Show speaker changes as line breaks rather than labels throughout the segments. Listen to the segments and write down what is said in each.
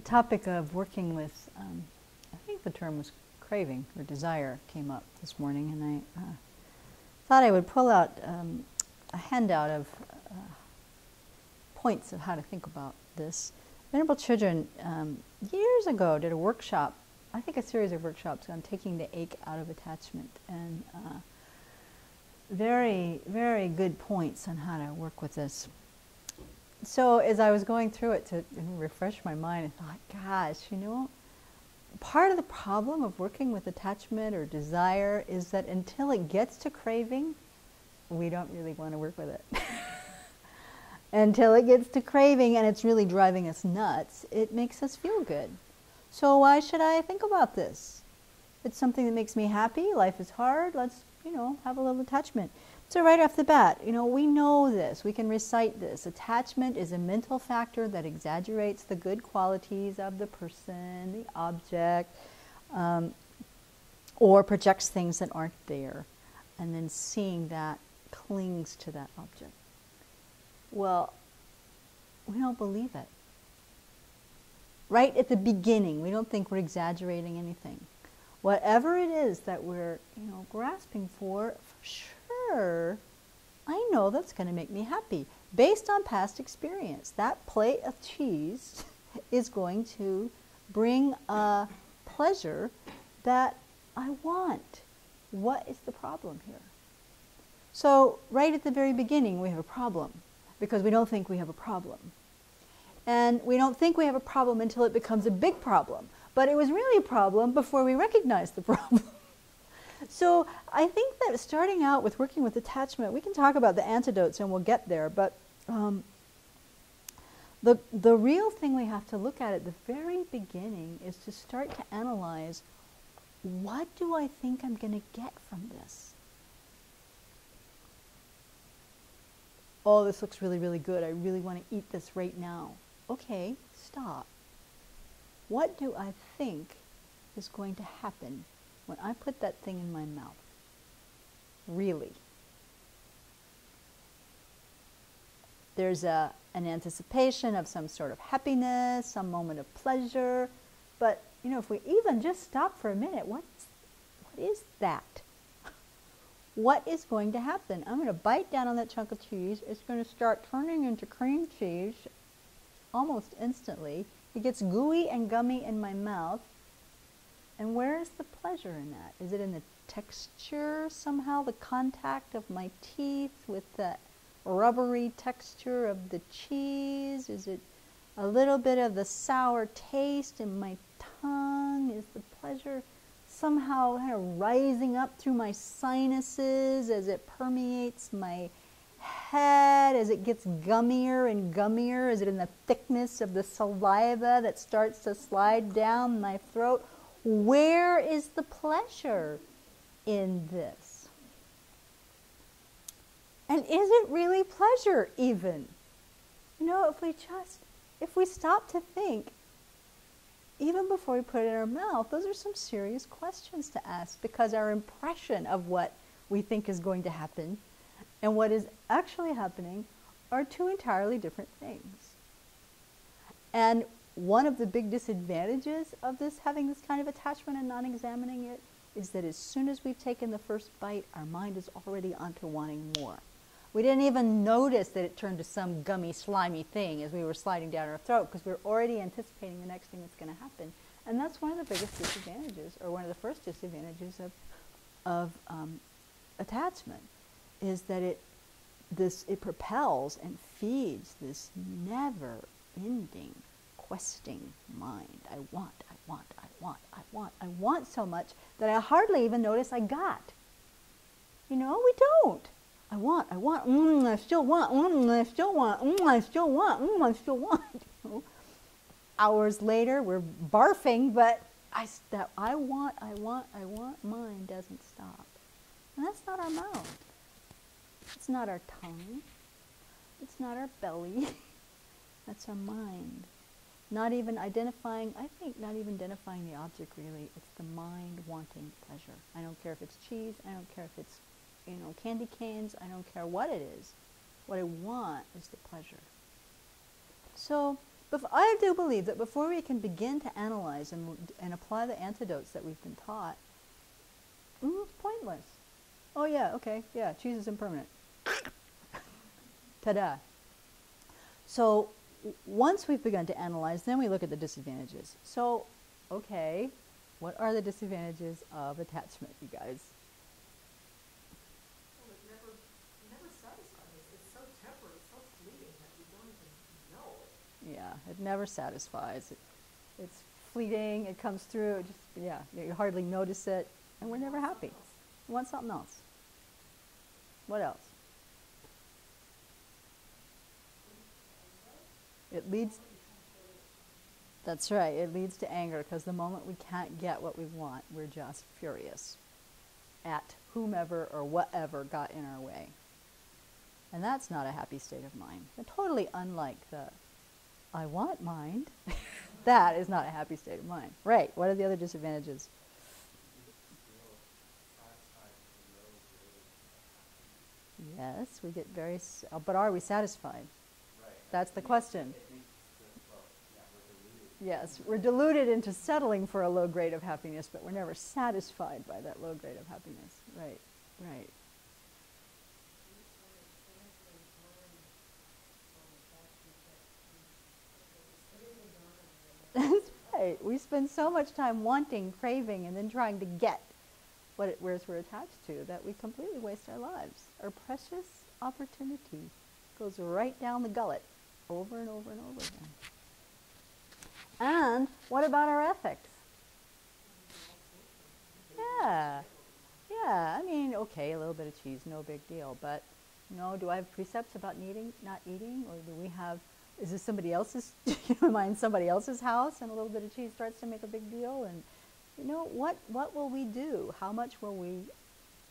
The topic of working with, I think the term was craving or desire, came up this morning, and I thought I would pull out a handout of points of how to think about this. Venerable Children years ago did a workshop, I think a series of workshops on taking the ache out of attachment, and very, very good points on how to work with this. So as I was going through it to refresh my mind, I thought, gosh, you know, part of the problem of working with attachment or desire is that until it gets to craving, we don't really want to work with it. Until it gets to craving and it's really driving us nuts, it makes us feel good. So why should I think about this? It's something that makes me happy. Life is hard. Let's, you know, have a little attachment. So right off the bat, you know, we know this. We can recite this. Attachment is a mental factor that exaggerates the good qualities of the person, the object, or projects things that aren't there. And then seeing that clings to that object. Well, we don't believe it. Right at the beginning, we don't think we're exaggerating anything. Whatever it is that we're, you know, grasping for sure, I know that's going to make me happy. Based on past experience, that plate of cheese is going to bring a pleasure that I want. What is the problem here? So right at the very beginning, we have a problem because we don't think we have a problem. And we don't think we have a problem until it becomes a big problem. But it was really a problem before we recognized the problem. So I think that starting out with working with attachment, we can talk about the antidotes and we'll get there, but the real thing we have to look at the very beginning is to start to analyze, what do I think I'm going to get from this? Oh, this looks really, really good. I really want to eat this right now. Okay, stop. What do I think is going to happen when I put that thing in my mouth? Really? There's an anticipation of some sort of happiness, some moment of pleasure. But, you know, if we even just stop for a minute, what is that? What is going to happen? I'm going to bite down on that chunk of cheese. It's going to start turning into cream cheese almost instantly. It gets gooey and gummy in my mouth. And where is the pleasure in that? Is it in the texture somehow, the contact of my teeth with the rubbery texture of the cheese? Is it a little bit of the sour taste in my tongue? Is the pleasure somehow kind of rising up through my sinuses as it permeates my head, as it gets gummier and gummier? Is it in the thickness of the saliva that starts to slide down my throat? Where is the pleasure in this? And is it really pleasure even? You know, if we stop to think, even before we put it in our mouth, those are some serious questions to ask, because our impression of what we think is going to happen and what is actually happening are two entirely different things. And one of the big disadvantages of this, having this kind of attachment and not examining it, is that as soon as we've taken the first bite, our mind is already onto wanting more. We didn't even notice that it turned to some gummy, slimy thing as we were sliding down our throat, because we're already anticipating the next thing that's going to happen. And that's one of the biggest disadvantages, or one of the first disadvantages of attachment, is that it propels and feeds this never-ending questing mind. I want so much that I hardly even notice I got. You know, we don't. I want, I still want, I still want, I still want, I still want. You know? Hours later, we're barfing, but that I want mind doesn't stop. And that's not our mouth. It's not our tongue. It's not our belly. That's our mind. Not even identifying the object really. It's the mind wanting pleasure. I don't care if it's cheese. I don't care if it's, you know, candy canes. I don't care what it is. What I want is the pleasure. So I do believe that before we can begin to analyze and apply the antidotes that we've been taught, it's pointless. Oh yeah, okay, yeah, cheese is impermanent. Ta-da. So once we've begun to analyze, then we look at the disadvantages. So, okay, what are the disadvantages of attachment, you guys?
Well, it never satisfies. It's so temporary, it's so fleeting that we don't even know it.
Yeah, it never satisfies. It's fleeting, it comes through, it just, yeah, you hardly notice it, and we're never happy. We want something else. What else? It leads, that's right, it leads to anger, because the moment we can't get what we want, we're just furious at whomever or whatever got in our way. And that's not a happy state of mind. And totally unlike the I want mind. That is not a happy state of mind. Right, what are the other disadvantages? Yes, we get very, but are we satisfied?
Right.
That's the question.
Yeah,
Yes, we're deluded into settling for a low grade of happiness, but we're never satisfied by that low grade of happiness. Right, right. That's right. We spend so much time wanting, craving, and then trying to get what we're attached to that we completely waste our lives. Our precious opportunity goes right down the gullet over and over and over again. And what about our ethics? Yeah. Yeah, I mean, okay, a little bit of cheese, no big deal. But, you know, do I have precepts about not eating? Or do we have, is this somebody else's, am I in somebody else's house and a little bit of cheese starts to make a big deal? And, you know, what will we do? How much will we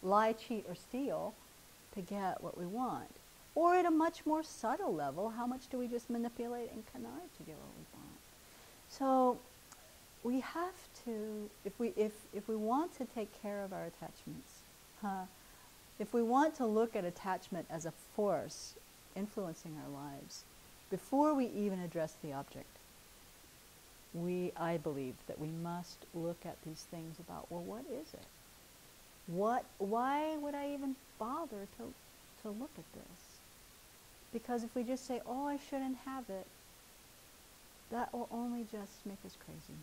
lie, cheat, or steal to get what we want? Or at a much more subtle level, how much do we just manipulate and connive to get what we want? So we have to, if we want to take care of our attachments, if we want to look at attachment as a force influencing our lives, before we even address the object, I believe that we must look at these things about, well, what is it? Why would I even bother to look at this? Because if we just say, oh, I shouldn't have it, that will only just make us crazy.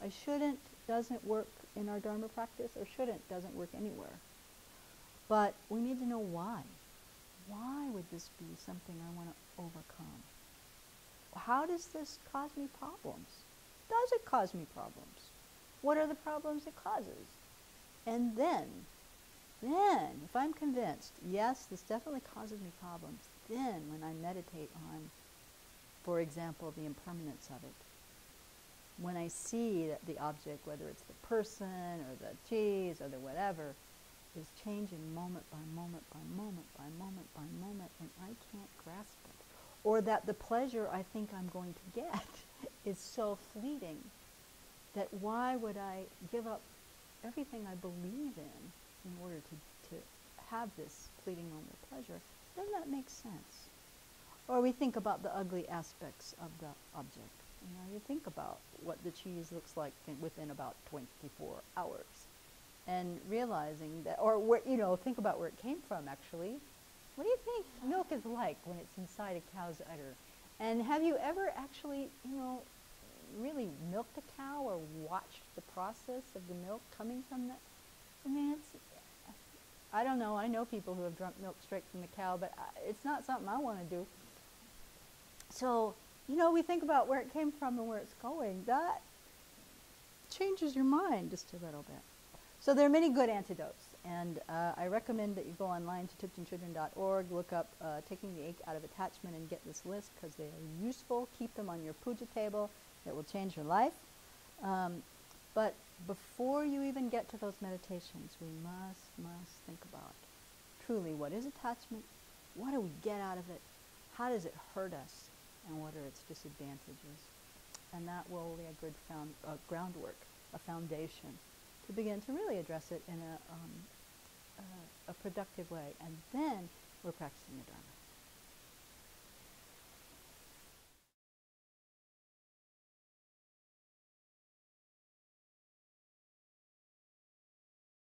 I shouldn't doesn't work in our Dharma practice, or shouldn't doesn't work anywhere. But we need to know why. Why would this be something I want to overcome? How does this cause me problems? Does it cause me problems? What are the problems it causes? And then, if I'm convinced, yes, this definitely causes me problems, then when I meditate on, for example, the impermanence of it, when I see that the object, whether it's the person or the cheese or the whatever, is changing moment by moment by moment by moment by moment, and I can't grasp it, or that the pleasure I think I'm going to get is so fleeting that why would I give up everything I believe in order to have this fleeting moment of pleasure? Doesn't that make sense? Or we think about the ugly aspects of the object. You know, you think about what the cheese looks like within about 24 hours, and realizing that, or you know, think about where it came from. Actually, what do you think milk is like when it's inside a cow's udder? And have you ever actually, you know, really milked a cow or watched the process of the milk coming from that? I mean, I don't know. I know people who have drunk milk straight from the cow, but it's not something I want to do. So, you know, we think about where it came from and where it's going. That changes your mind just a little bit. So there are many good antidotes, and I recommend that you go online to tiptonchildren.org, look up Taking the Ache Out of Attachment, and get this list, because they are useful. Keep them on your puja table. It will change your life. But before you even get to those meditations, we must think about truly, what is attachment? What do we get out of it? How does it hurt us? And what are its disadvantages? And that will lay a good groundwork, a foundation, to begin to really address it in a productive way. And then we're practicing the Dharma.